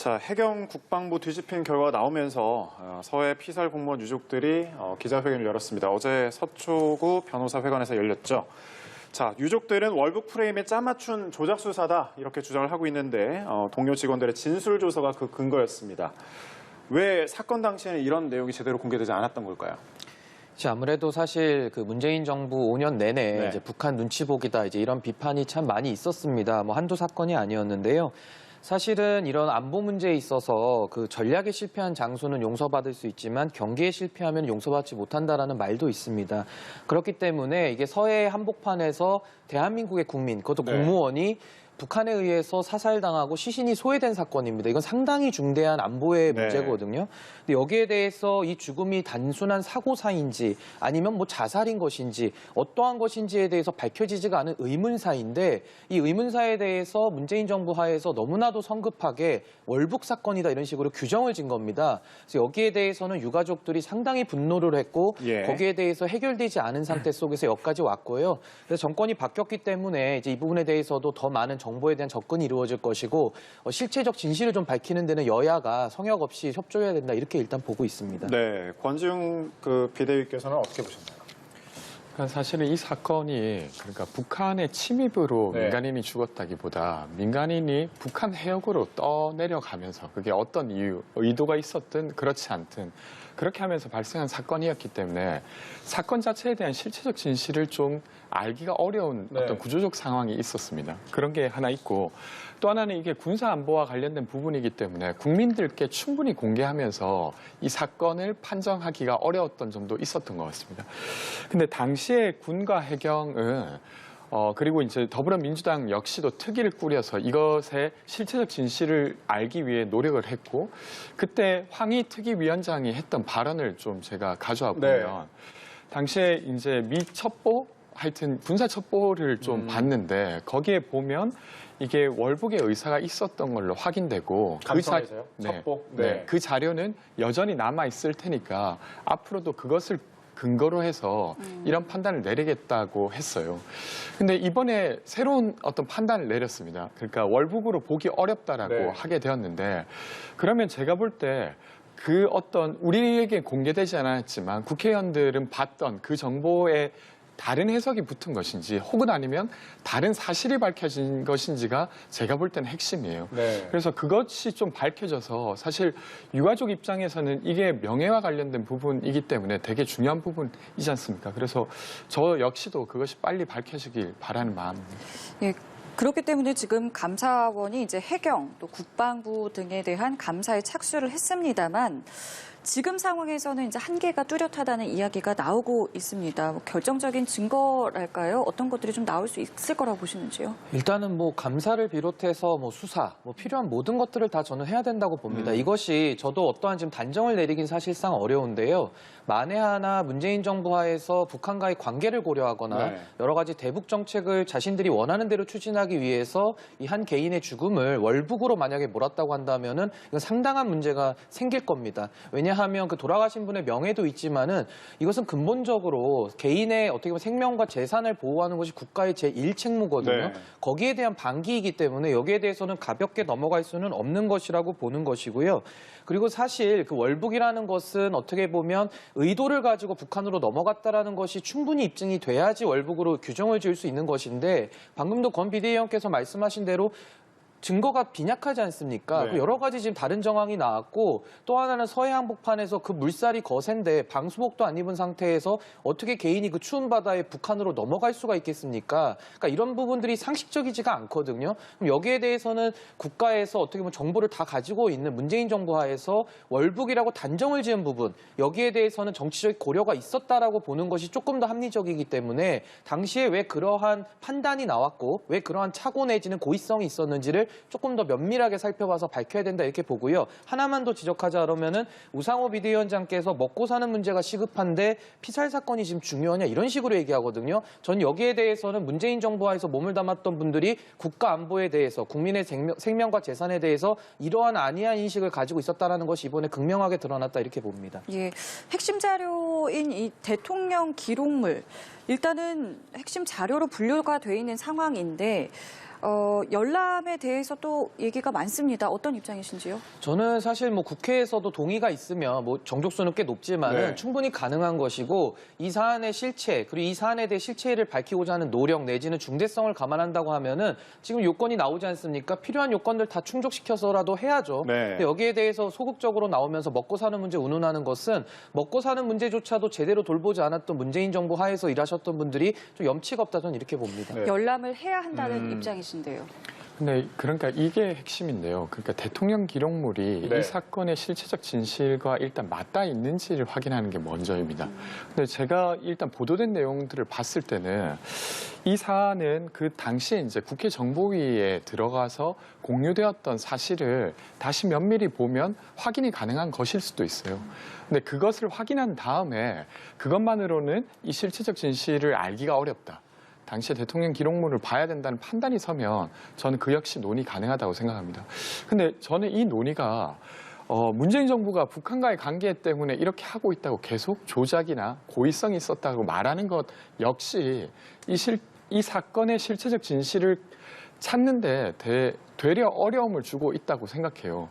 자, 해경 국방부 뒤집힌 결과가 나오면서 서해 피살 공무원 유족들이 기자회견을 열었습니다. 어제 서초구 변호사회관에서 열렸죠. 자, 유족들은 월북 프레임에 짜맞춘 조작 수사다 이렇게 주장을 하고 있는데 동료 직원들의 진술 조서가 그 근거였습니다. 왜 사건 당시에는 이런 내용이 제대로 공개되지 않았던 걸까요? 아무래도 사실 그 문재인 정부 5년 내내 이제 북한 눈치 보기다 이제 이런 비판이 참 많이 있었습니다. 뭐 한두 사건이 아니었는데요. 사실은 이런 안보 문제에 있어서 그 전략에 실패한 장소는 용서받을 수 있지만 경계에 실패하면 용서받지 못한다라는 말도 있습니다. 그렇기 때문에 이게 서해 한복판에서 대한민국의 국민, 그것도 공무원이 북한에 의해서 사살당하고 시신이 소외된 사건입니다. 이건 상당히 중대한 안보의 문제거든요. 근데 여기에 대해서 이 죽음이 단순한 사고사인지 아니면 뭐 자살인 것인지 어떠한 것인지에 대해서 밝혀지지가 않은 의문사인데 이 의문사에 대해서 문재인 정부 하에서 너무나도 성급하게 월북 사건이다 이런 식으로 규정을 진 겁니다. 그래서 여기에 대해서는 유가족들이 상당히 분노를 했고 거기에 대해서 해결되지 않은 상태 속에서 여기까지 왔고요. 그래서 정권이 바뀌었기 때문에 이제 이 부분에 대해서도 더 많은 정보에 대한 접근이 이루어질 것이고 실체적 진실을 좀 밝히는 데는 여야가 성역 없이 협조해야 된다 이렇게 일단 보고 있습니다. 네, 권지웅 비대위께서는 어떻게 보셨나요? 사실은 이 사건이 그러니까 북한의 침입으로 민간인이 죽었다기보다 민간인이 북한 해역으로 떠내려가면서 그게 어떤 이유, 의도가 있었든 그렇지 않든 그렇게 하면서 발생한 사건이었기 때문에 사건 자체에 대한 실체적 진실을 좀 알기가 어려운 어떤 구조적 상황이 있었습니다. 그런 게 하나 있고 또 하나는 이게 군사 안보와 관련된 부분이기 때문에 국민들께 충분히 공개하면서 이 사건을 판정하기가 어려웠던 점도 있었던 것 같습니다. 근데 당시에 군과 해경은 그리고 이제 더불어민주당 역시도 특위를 꾸려서 이것의 실체적 진실을 알기 위해 노력을 했고 그때 황희 특위위원장이 했던 발언을 좀 제가 가져와 보면 당시에 이제 미 첩보 하여튼 군사 첩보를 좀 봤는데 거기에 보면 이게 월북의 의사가 있었던 걸로 확인되고 감성에서요? 첩보? 그 자료는 여전히 남아 있을 테니까 앞으로도 그것을 근거로 해서 이런 판단을 내리겠다고 했어요. 근데 이번에 새로운 어떤 판단을 내렸습니다. 그러니까 월북으로 보기 어렵다라고 하게 되었는데 그러면 제가 볼 때 그 어떤 우리에게 공개되지 않았지만 국회의원들은 봤던 그 정보에 다른 해석이 붙은 것인지 혹은 아니면 다른 사실이 밝혀진 것인지가 제가 볼 때는 핵심이에요. 그래서 그것이 좀 밝혀져서 사실 유가족 입장에서는 이게 명예와 관련된 부분이기 때문에 되게 중요한 부분이지 않습니까? 그래서 저 역시도 그것이 빨리 밝혀지길 바라는 마음입니다. 예. 그렇기 때문에 지금 감사원이 이제 해경 또 국방부 등에 대한 감사에 착수를 했습니다만 지금 상황에서는 이제 한계가 뚜렷하다는 이야기가 나오고 있습니다. 뭐 결정적인 증거랄까요? 어떤 것들이 좀 나올 수 있을 거라고 보시는지요? 일단은 뭐 감사를 비롯해서 뭐 수사, 뭐 필요한 모든 것들을 다 저는 해야 된다고 봅니다. 이것이 저도 어떠한 지금 단정을 내리긴 사실상 어려운데요. 만에 하나 문재인 정부 하에서 북한과의 관계를 고려하거나 여러 가지 대북 정책을 자신들이 원하는 대로 추진하기 위해서 이 한 개인의 죽음을 월북으로 만약에 몰았다고 한다면은 이건 상당한 문제가 생길 겁니다. 왜냐하면 그 돌아가신 분의 명예도 있지만은 이것은 근본적으로 개인의 어떻게 보면 생명과 재산을 보호하는 것이 국가의 제1책무거든요. 거기에 대한 반기이기 때문에 여기에 대해서는 가볍게 넘어갈 수는 없는 것이라고 보는 것이고요. 그리고 사실 그 월북이라는 것은 어떻게 보면 의도를 가지고 북한으로 넘어갔다라는 것이 충분히 입증이 돼야지 월북으로 규정을 지을 수 있는 것인데 방금도 권 비대위원께서 말씀하신 대로 증거가 빈약하지 않습니까? 여러 가지 지금 다른 정황이 나왔고 또 하나는 서해 한복판에서 그 물살이 거센데 방수복도 안 입은 상태에서 어떻게 개인이 그 추운 바다에 북한으로 넘어갈 수가 있겠습니까? 그러니까 이런 부분들이 상식적이지가 않거든요. 그럼 여기에 대해서는 국가에서 어떻게 보면 정보를 다 가지고 있는 문재인 정부 하에서 월북이라고 단정을 지은 부분 여기에 대해서는 정치적 고려가 있었다라고 보는 것이 조금 더 합리적이기 때문에 당시에 왜 그러한 판단이 나왔고 왜 그러한 착오 내지는 고의성이 있었는지를 조금 더 면밀하게 살펴봐서 밝혀야 된다 이렇게 보고요. 하나만 더 지적하자 그러면은 우상호 비대위원장께서 먹고 사는 문제가 시급한데 피살 사건이 지금 중요하냐 이런 식으로 얘기하거든요. 전 여기에 대해서는 문재인 정부 하에서 몸을 담았던 분들이 국가 안보에 대해서 국민의 생명과 재산에 대해서 이러한 안이한 인식을 가지고 있었다는 것이 이번에 극명하게 드러났다 이렇게 봅니다. 예, 핵심 자료인 이 대통령 기록물 일단은 핵심 자료로 분류가 돼 있는 상황인데 열람에 대해서 또 얘기가 많습니다. 어떤 입장이신지요? 저는 사실 뭐 국회에서도 동의가 있으면 뭐 정족수는 꽤 높지만은 네. 충분히 가능한 것이고 이 사안의 실체 그리고 이 사안에 대해 실체를 밝히고자 하는 노력 내지는 중대성을 감안한다고 하면은 지금 요건이 나오지 않습니까? 필요한 요건들 다 충족시켜서라도 해야죠. 네. 근데 여기에 대해서 소극적으로 나오면서 먹고 사는 문제 운운하는 것은 먹고 사는 문제조차도 제대로 돌보지 않았던 문재인 정부 하에서 일하셨던 분들이 좀 염치가 없다 저는 이렇게 봅니다. 네. 열람을 해야 한다는 입장이신데요. 근데 그러니까 이게 핵심인데요. 그러니까 대통령 기록물이 네. 이 사건의 실체적 진실과 일단 맞닿아 있는지를 확인하는 게 먼저입니다. 근데 제가 일단 보도된 내용들을 봤을 때는 이 사안은 그 당시에 이제 국회 정보위에 들어가서 공유되었던 사실을 다시 면밀히 보면 확인이 가능한 것일 수도 있어요. 근데 그것을 확인한 다음에 그것만으로는 이 실체적 진실을 알기가 어렵다. 당시에 대통령 기록물을 봐야 된다는 판단이 서면 저는 그 역시 논의 가능하다고 생각합니다. 근데 저는 이 논의가 문재인 정부가 북한과의 관계 때문에 이렇게 하고 있다고 계속 조작이나 고의성이 있었다고 말하는 것 역시 이 사건의 실체적 진실을 찾는데 되려 어려움을 주고 있다고 생각해요.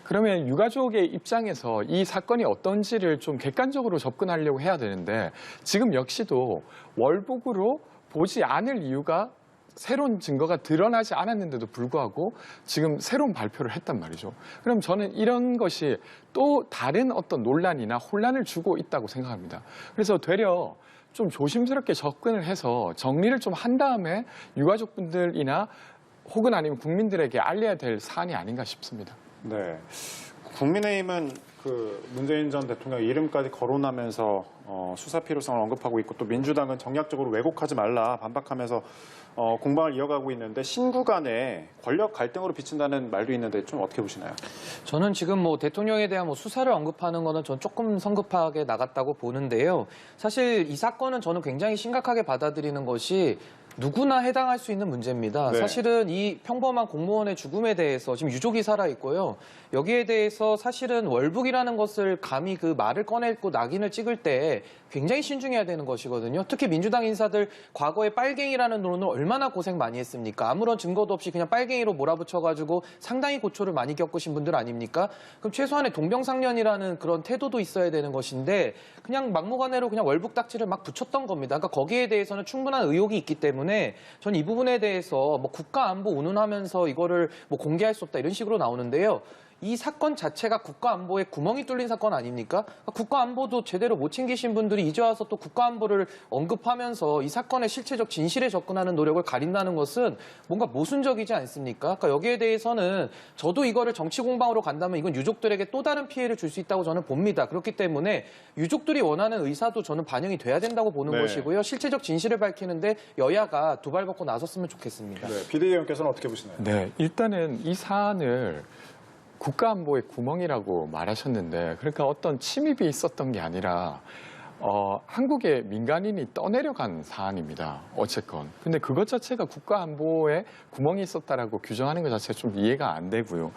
그러면 유가족의 입장에서 이 사건이 어떤지를 좀 객관적으로 접근하려고 해야 되는데 지금 역시도 월북으로 보지 않을 이유가 새로운 증거가 드러나지 않았는데도 불구하고 지금 새로운 발표를 했단 말이죠. 그럼 저는 이런 것이 또 다른 어떤 논란이나 혼란을 주고 있다고 생각합니다. 그래서 되려 좀 조심스럽게 접근을 해서 정리를 좀 한 다음에 유가족분들이나 혹은 아니면 국민들에게 알려야 될 사안이 아닌가 싶습니다. 네. 국민의힘은 그 문재인 전 대통령 이름까지 거론하면서 수사 필요성을 언급하고 있고 또 민주당은 정략적으로 왜곡하지 말라 반박하면서 공방을 이어가고 있는데 신구 간에 권력 갈등으로 비친다는 말도 있는데 좀 어떻게 보시나요? 저는 지금 뭐 대통령에 대한 뭐 수사를 언급하는 거는 전 조금 성급하게 나갔다고 보는데요. 사실 이 사건은 저는 굉장히 심각하게 받아들이는 것이 누구나 해당할 수 있는 문제입니다. 네. 사실은 이 평범한 공무원의 죽음에 대해서 지금 유족이 살아 있고요. 여기에 대해서 사실은 월북이라는 것을 감히 그 말을 꺼내고 낙인을 찍을 때 굉장히 신중해야 되는 것이거든요. 특히 민주당 인사들 과거에 빨갱이라는 논을 얼마나 고생 많이 했습니까? 아무런 증거도 없이 그냥 빨갱이로 몰아붙여가지고 상당히 고초를 많이 겪으신 분들 아닙니까? 그럼 최소한의 동병상련이라는 그런 태도도 있어야 되는 것인데 그냥 막무가내로 그냥 월북 딱지를 막 붙였던 겁니다. 그러니까 거기에 대해서는 충분한 의혹이 있기 때문에 전 이 부분에 대해서 뭐 국가 안보 운운하면서 이거를 뭐 공개할 수 없다 이런 식으로 나오는데요. 이 사건 자체가 국가안보에 구멍이 뚫린 사건 아닙니까? 국가안보도 제대로 못 챙기신 분들이 이제 와서 또 국가안보를 언급하면서 이 사건의 실체적 진실에 접근하는 노력을 가린다는 것은 뭔가 모순적이지 않습니까? 그러니까 여기에 대해서는 저도 이거를 정치 공방으로 간다면 이건 유족들에게 또 다른 피해를 줄 수 있다고 저는 봅니다. 그렇기 때문에 유족들이 원하는 의사도 저는 반영이 돼야 된다고 보는 네. 것이고요. 실체적 진실을 밝히는데 여야가 두 발 벗고 나섰으면 좋겠습니다. 네. 비대위원께서는 어떻게 보시나요? 네, 일단은 이 사안을 국가안보의 구멍이라고 말하셨는데 그러니까 어떤 침입이 있었던 게 아니라 한국의 민간인이 떠내려간 사안입니다. 어쨌건. 근데 그것 자체가 국가안보에 구멍이 있었다라고 규정하는 것 자체가 좀 이해가 안 되고요.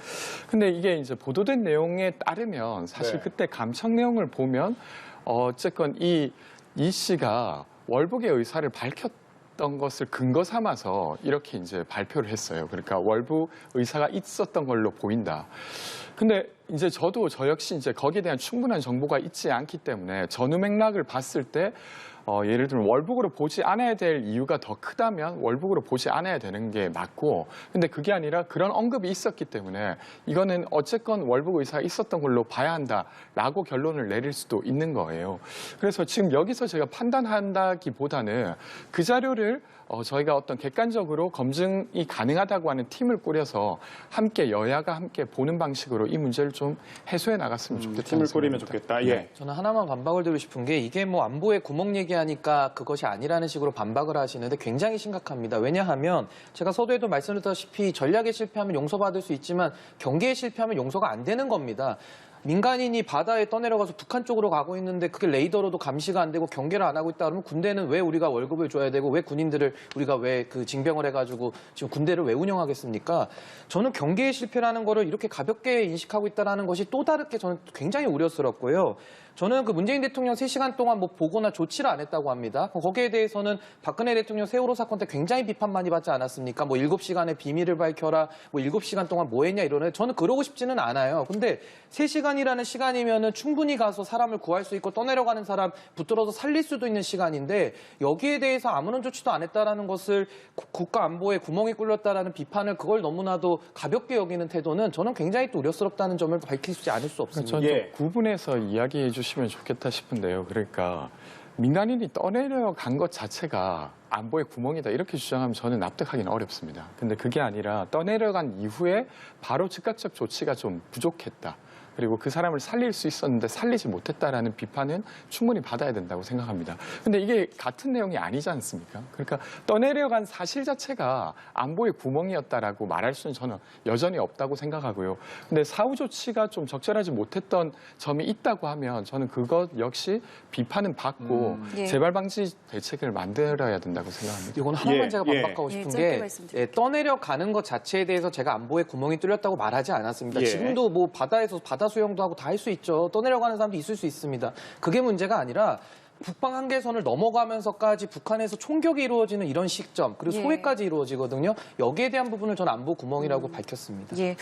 근데 이게 이제 보도된 내용에 따르면 사실 네. 그때 감청 내용을 보면 어쨌건 이 씨가 월북의 의사를 밝혔던 것을 근거 삼아서 이렇게 이제 발표를 했어요. 그러니까 월북 의사가 있었던 걸로 보인다. 근데 이제 저 역시 이제 거기에 대한 충분한 정보가 있지 않기 때문에 전후 맥락을 봤을 때 예를 들면 월북으로 보지 않아야 될 이유가 더 크다면 월북으로 보지 않아야 되는 게 맞고 근데 그게 아니라 그런 언급이 있었기 때문에 이거는 어쨌건 월북 의사가 있었던 걸로 봐야 한다라고 결론을 내릴 수도 있는 거예요. 그래서 지금 여기서 제가 판단한다기보다는 그 자료를 저희가 어떤 객관적으로 검증이 가능하다고 하는 팀을 꾸려서 함께 여야가 함께 보는 방식으로 이 문제를 좀 해소해 나갔으면 좋겠다. 팀을 꾸리면 좋겠다. 예. 저는 하나만 반박을 드리고 싶은 게 이게 뭐 안보의 구멍 얘기하니까 그것이 아니라는 식으로 반박을 하시는데 굉장히 심각합니다. 왜냐하면 제가 서두에도 말씀드렸다시피 전략에 실패하면 용서받을 수 있지만 경계에 실패하면 용서가 안 되는 겁니다. 민간인이 바다에 떠내려가서 북한 쪽으로 가고 있는데 그게 레이더로도 감시가 안 되고 경계를 안 하고 있다 그러면 군대는 왜 우리가 월급을 줘야 되고 왜 군인들을 우리가 왜 그 징병을 해가지고 지금 군대를 왜 운영하겠습니까? 저는 경계의 실패라는 거를 이렇게 가볍게 인식하고 있다는 것이 또 다르게 저는 굉장히 우려스럽고요. 저는 그 문재인 대통령 3시간 동안 뭐 보거나 조치를 안 했다고 합니다. 거기에 대해서는 박근혜 대통령 세월호 사건 때 굉장히 비판 많이 받지 않았습니까? 뭐 7시간의 비밀을 밝혀라, 뭐 7시간 동안 뭐 했냐 이러는데 저는 그러고 싶지는 않아요. 근데 3시간이라는 시간이면은 충분히 가서 사람을 구할 수 있고 떠내려가는 사람 붙들어서 살릴 수도 있는 시간인데 여기에 대해서 아무런 조치도 안 했다라는 것을 국가 안보에 구멍이 뚫렸다라는 비판을 그걸 너무나도 가볍게 여기는 태도는 저는 굉장히 또 우려스럽다는 점을 밝히지 않을 수 없습니다. 저는 좀 구분해서 이야기해 주시면 좋겠다 싶은데요. 그러니까 민간인이 떠내려간 것 자체가 안보의 구멍이다 이렇게 주장하면 저는 납득하기는 어렵습니다. 근데 그게 아니라 떠내려간 이후에 바로 즉각적 조치가 좀 부족했다. 그리고 그 사람을 살릴 수 있었는데 살리지 못했다라는 비판은 충분히 받아야 된다고 생각합니다. 근데 이게 같은 내용이 아니지 않습니까? 그러니까 떠내려간 사실 자체가 안보의 구멍이었다라고 말할 수는 저는 여전히 없다고 생각하고요. 근데 사후 조치가 좀 적절하지 못했던 점이 있다고 하면 저는 그것 역시 비판은 받고 예. 재발 방지 대책을 만들어야 된다고 생각합니다. 이건 하나만 예, 제가 예. 반박하고 예, 싶은 짧게 게 말씀드릴게요. 떠내려가는 것 자체에 대해서 제가 안보에 구멍이 뚫렸다고 말하지 않았습니다. 예. 지금도 뭐 바다에서 바다 수영도 하고 다 할 수 있죠. 떠내려가는 사람도 있을 수 있습니다. 그게 문제가 아니라 북방 한계선을 넘어가면서까지 북한에서 총격이 이루어지는 이런 시점 그리고 예. 소외까지 이루어지거든요. 여기에 대한 부분을 저는 안보 구멍이라고 밝혔습니다. 예.